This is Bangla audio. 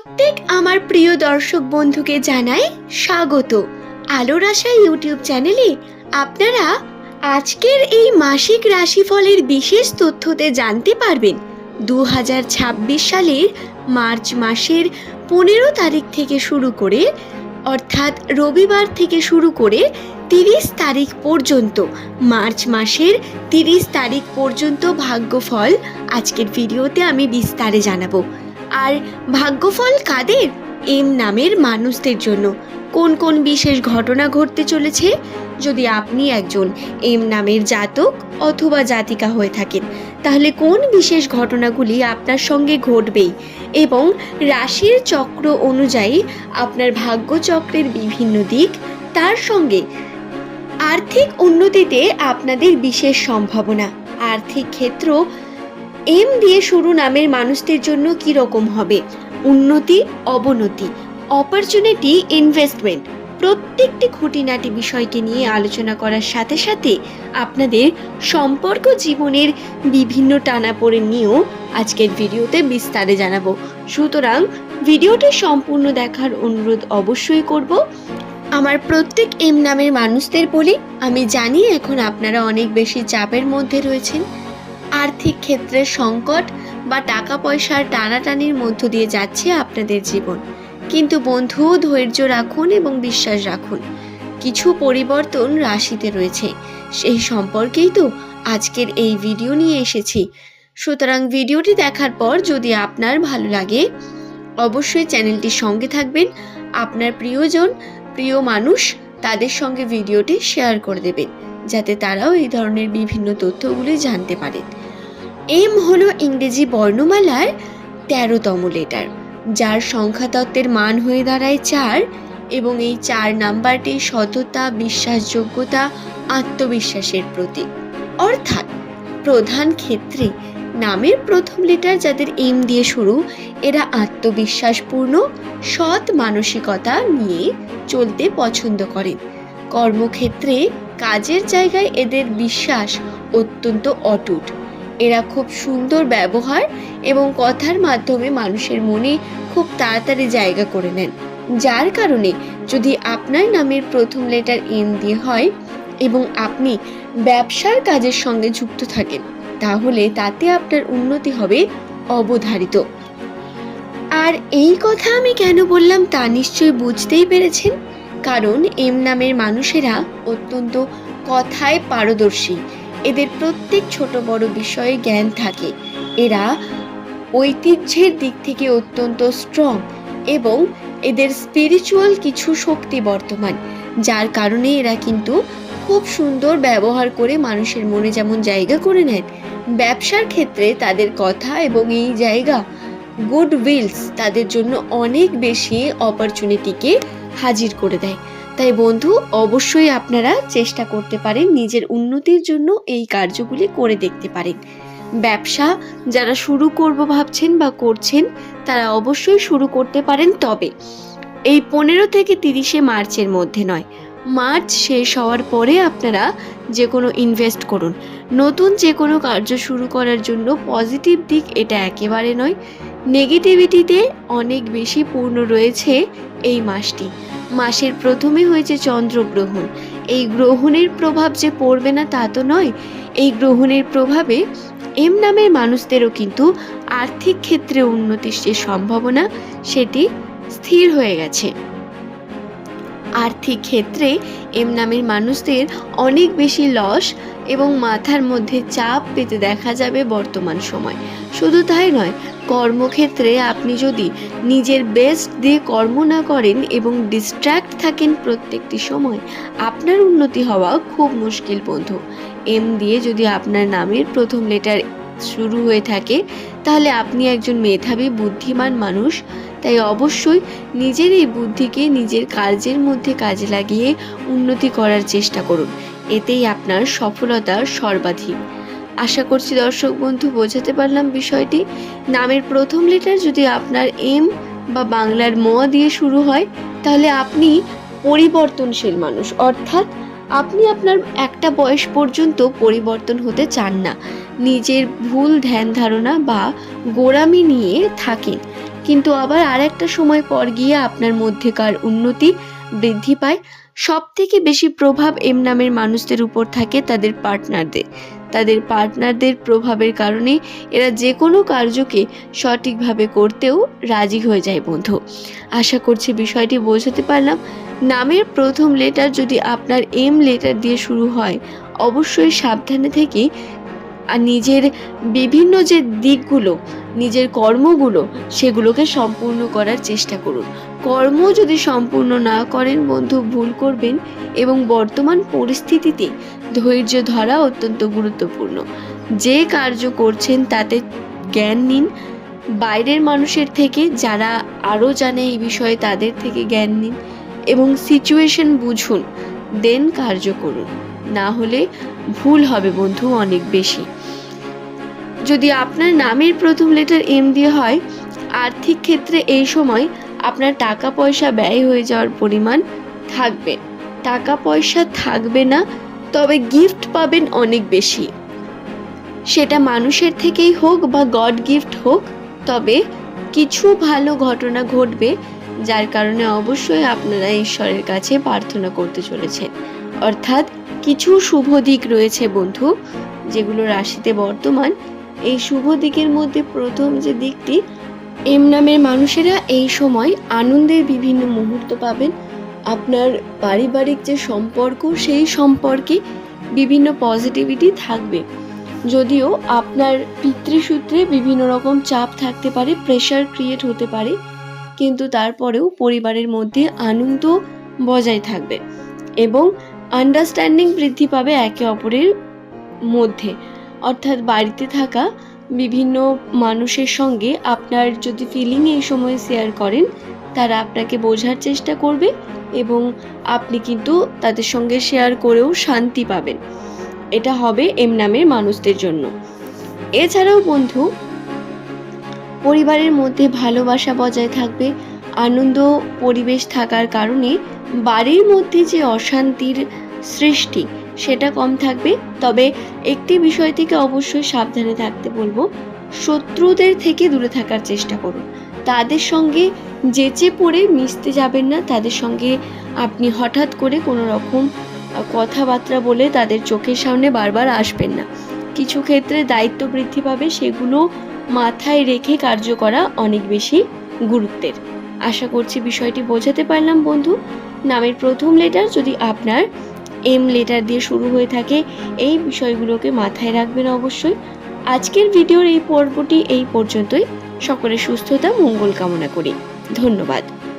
প্রত্যেক আমার প্রিয় দর্শক বন্ধুকে জানাই স্বাগত আলোর আশা ইউটিউব চ্যানেলে। আপনারা আজকের এই মাসিক রাশিফলের বিশেষ তথ্যতে জানতে পারবেন 2026 সালের মার্চ মাসের 15 তারিখ থেকে শুরু করে, অর্থাৎ রবিবার থেকে শুরু করে 30 তারিখ পর্যন্ত, মার্চ মাসের 30 তারিখ পর্যন্ত ভাগ্যফল আজকের ভিডিওতে আমি বিস্তারে জানাবো। আর ভাগ্যফল কাদের? এম নামের মানুষদের জন্য কোন কোন বিশেষ ঘটনা ঘটতে চলেছে। যদি আপনি একজন এম নামের জাতক অথবা জাতিকা হয়ে থাকেন, তাহলে কোন বিশেষ ঘটনাগুলি আপনার সঙ্গে ঘটবেই এবং রাশির চক্র অনুযায়ী আপনার ভাগ্যচক্রের বিভিন্ন দিক, তার সঙ্গে আর্থিক উন্নতিতে আপনাদের বিশেষ সম্ভাবনা, আর্থিক ক্ষেত্র এম দিয়ে শুরু নামের মানুষদের জন্য কি রকম হবে, উন্নতি অবনতি, অপরচুনিটি, ইনভেস্টমেন্ট, প্রত্যেকটি খুঁটিনাটি বিষয়কে নিয়ে আলোচনা করার সাথে সাথে আপনাদের সম্পর্ক জীবনের বিভিন্ন টানাপোড়েন নিয়েও আজকের ভিডিওতে বিস্তারে জানাবো। সুতরাং ভিডিওটি সম্পূর্ণ দেখার অনুরোধ অবশ্যই করব। আমার প্রত্যেক এম নামের মানুষদের বলি, আমি জানি এখন আপনারা অনেক বেশি চাপের মধ্যে রয়েছেন, আর্থিক ক্ষেত্রে সংকট বা টাকা পয়সার টানাটানির মধ্য দিয়ে যাচ্ছে আপনাদের জীবন। কিন্তু বন্ধু, ধৈর্য রাখুন এবং বিশ্বাস রাখুন, কিছু পরিবর্তন রাশিতে রয়েছে, সেই সম্পর্কেই তো আজকের এই ভিডিও নিয়ে এসেছি। সুতরাং ভিডিওটি দেখার পর যদি আপনার ভালো লাগে, অবশ্যই চ্যানেলটির সঙ্গে থাকবেন, আপনার প্রিয়জন, প্রিয় মানুষ, তাদের সঙ্গে ভিডিওটি শেয়ার করে দেবেন, যাতে তারাও এই ধরনের বিভিন্ন তথ্যগুলি জানতে পারেন। এম হলো ইংরেজি বর্ণমালার 13তম লেটার, যার সংখ্যাতত্ত্বের মান হয়ে দাঁড়ায় 4, এবং এই 4 নাম্বারটি সততা, বিশ্বাসযোগ্যতা, আত্মবিশ্বাসের প্রতীক। অর্থাৎ প্রধান ক্ষেত্রে নামের প্রথম লেটার যাদের এম দিয়ে শুরু, এরা আত্মবিশ্বাসপূর্ণ, সৎ মানসিকতা নিয়ে চলতে পছন্দ করেন। কর্মক্ষেত্রে কাজের জায়গায় এদের বিশ্বাস অত্যন্ত অটুট। এরা খুব সুন্দর ব্যবহার এবং কথার মাধ্যমে মানুষের মনে খুব তাড়াতাড়ি জায়গা করে নেন, যার কারণে যদি আপনার নামের প্রথম লেটার এম দিয়ে হয় এবং আপনি ব্যবসার কাজের সঙ্গে যুক্ত থাকেন, তাহলে তাতে আপনার উন্নতি হবে অবধারিত। আর এই কথা আমি কেন বললাম তা নিশ্চয়ই বুঝতেই পেরেছেন, কারণ এম নামের মানুষেরা অত্যন্ত কথায় পারদর্শী। এদের প্রত্যেক ছোট বড় বিষয়ে জ্ঞান থাকে। এরা ঐতিহ্যের দিক থেকে অত্যন্ত স্ট্রং এবং এদের স্পিরিচুয়াল কিছু শক্তি বর্তমান, যার কারণে এরা কিন্তু খুব সুন্দর ব্যবহার করে মানুষের মনে যেমন জায়গা করে নেন, ব্যবসার ক্ষেত্রে তাদের কথা এবং এই জায়গা গুড উইলস তাদের জন্য অনেক বেশি অপরচুনিটিকে হাজির করে দেয়। তাই বন্ধু, অবশ্যই আপনারা চেষ্টা করতে পারেন, নিজের উন্নতির জন্য এই কার্যগুলি করে দেখতে পারেন। ব্যবসা যারা শুরু করব ভাবছেন বা করছেন, তারা অবশ্যই শুরু করতে পারেন, তবে এই 15 থেকে 30 মার্চের মধ্যে নয়। মার্চ শেষ হওয়ার পরে আপনারা যে কোনো ইনভেস্ট করুন। নতুন যে কোনো কার্য শুরু করার জন্য পজিটিভ দিক এটা একেবারে নয়, নেগেটিভিটিতে অনেক বেশি পূর্ণ রয়েছে এই মাসটি। মাসের প্রথমে হয়েছে চন্দ্রগ্রহণ। এই গ্রহণের প্রভাব যে পড়বে না তা তো নয়, এই গ্রহণের প্রভাবে এম নামের মানুষদেরও কিন্তু আর্থিক ক্ষেত্রে উন্নতির যে সম্ভাবনা সেটি স্থির হয়ে গেছে। আর্থিক ক্ষেত্রে এম নামের মানুষদের অনেক বেশি লস এবং মাথার মধ্যে চাপ পেতে দেখা যাবে বর্তমান সময়। শুধু তাই নয়, কর্মক্ষেত্রে আপনি যদি নিজের বেস্ট দিয়ে কর্ম না করেন এবং ডিস্ট্র্যাক্ট থাকেন প্রত্যেকটি সময়, আপনার উন্নতি হওয়া খুব মুশকিল বন্ধু। এম দিয়ে যদি আপনার নামের প্রথম লেটার শুরু হয়ে থাকে, তাহলে আপনি একজন মেধাবী বুদ্ধিমান মানুষ। তাই অবশ্যই নিজের এই বুদ্ধিকে নিজের কাজের মধ্যে কাজে লাগিয়ে উন্নতি করার চেষ্টা করুন, এতেই আপনার সফলতা সর্বাধিক। আশা করছি দর্শক বন্ধু বোঝাতে পারলাম বিষয়টি। নামের প্রথম লেটার যদি আপনার এম বা বাংলার ম দিয়ে শুরু হয়, তাহলে আপনি পরিবর্তনশীল মানুষ, অর্থাৎ আপনি আপনার একটা বয়স পর্যন্ত পরিবর্তন হতে চান না, নিজের ভুল ধ্যান ধারণা বা গোঁড়ামি নিয়ে থাকেন, কিন্তু আবার আর একটা সময় পর গিয়ে আপনার মধ্যেকার উন্নতি বৃদ্ধি পায়। সব থেকে বেশি প্রভাব এম নামের মানুষদের উপর থাকে তাদের পার্টনারদের প্রভাবের কারণে এরা যে কোনো কার্যকে সঠিকভাবে করতেও রাজি হয়ে যায় বন্ধু। আশা করছি বিষয়টি বোঝাতে পারলাম। নামের প্রথম লেটার যদি আপনার এম লেটার দিয়ে শুরু হয়, অবশ্যই সাবধানে থেকে আর নিজের বিভিন্ন যে দিকগুলো, নিজের কর্মগুলো, সেগুলোকে সম্পূর্ণ করার চেষ্টা করুন। কর্ম যদি সম্পূর্ণ না করেন বন্ধু, ভুল করবেন। এবং বর্তমান পরিস্থিতিতে ধৈর্য ধরা অত্যন্ত গুরুত্বপূর্ণ। যে কার্য করছেন তাতে জ্ঞান নিন, বাইরের মানুষের থেকে, যারা আরও জানে এই বিষয়ে তাদের থেকে জ্ঞান নিন এবং সিচুয়েশন বুঝুন, দেন কার্য করুন। না হলে ভুল হবে বন্ধু অনেক বেশি। যদি আপনার নামের প্রথম লেটার এম দিয়ে হয়, আর্থিক ক্ষেত্রে এই সময় আপনার টাকা পয়সা ব্যয় হয়ে যাওয়ার পরিমাণ থাকবে। টাকা পয়সা থাকবে না, তবে গিফট পাবেন অনেক বেশি। সেটা মানুষের থেকেই হোক বা গড গিফট হোক, তবে কিছু ভালো ঘটনা ঘটবে, যার কারণে অবশ্যই আপনারা ঈশ্বরের কাছে প্রার্থনা করতে চলেছেন। অর্থাৎ কিছু শুভ দিক রয়েছে বন্ধু, যেগুলো রাশিতে বর্তমান। এই শুভ দিকের মধ্যে প্রথম যে দিকটি, এম নামের মানুষেরা এই সময় আনন্দের বিভিন্ন মুহূর্ত পাবেন। আপনার পারিবারিক যে সম্পর্ক, সেই সম্পর্কে বিভিন্ন পজিটিভিটি থাকবে। যদিও আপনার পিতৃসূত্রে বিভিন্ন রকম চাপ থাকতে পারে, প্রেশার ক্রিয়েট হতে পারে, কিন্তু তারপরেও পরিবারের মধ্যে আনন্দ বজায় থাকবে এবং আন্ডারস্ট্যান্ডিং বৃদ্ধি পাবে একে অপরের মধ্যে। অর্থাৎ বাড়িতে থাকা বিভিন্ন মানুষের সঙ্গে আপনার যদি ফিলিং এই সময় শেয়ার করেন, তারা আপনাকে বোঝার চেষ্টা করবে এবং আপনি কিন্তু তাদের সঙ্গে শেয়ার করেও শান্তি পাবেন। এটা হবে এম নামের মানুষদের জন্য। এছাড়াও বন্ধু, পরিবারের মধ্যে ভালোবাসা বজায় থাকবে। আনন্দ পরিবেশ থাকার কারণে বাড়ির মধ্যে যে অশান্তির সৃষ্টি, সেটা কম থাকবে। তবে একটি বিষয় থেকে অবশ্যই সাবধানে থাকতে বলবো, শত্রুদের থেকে দূরে থাকার চেষ্টা করুন। তাদের সঙ্গে যেচে পড়ে মিশতে যাবেন না। তাদের সঙ্গে আপনি হঠাৎ করে কোনো রকম কথাবার্তা বলে তাদের চোখের সামনে বারবার আসবেন না। কিছু ক্ষেত্রে দায়িত্ব বৃদ্ধি পাবে, সেগুলো মাথায় রেখে কার্য করা অনেক বেশি গুরুত্বের। আশা করছি বিষয়টি বোঝাতে পারলাম বন্ধু। নামের প্রথম লেটার যদি আপনার এম লেটার দিয়ে শুরু হয়ে থাকে, এই বিষয়গুলোকে মাথায় রাখবেন অবশ্যই। আজকের ভিডিওর এই পর্বটি এই পর্যন্তই। সকলের সুস্থতা মঙ্গল কামনা করি। ধন্যবাদ।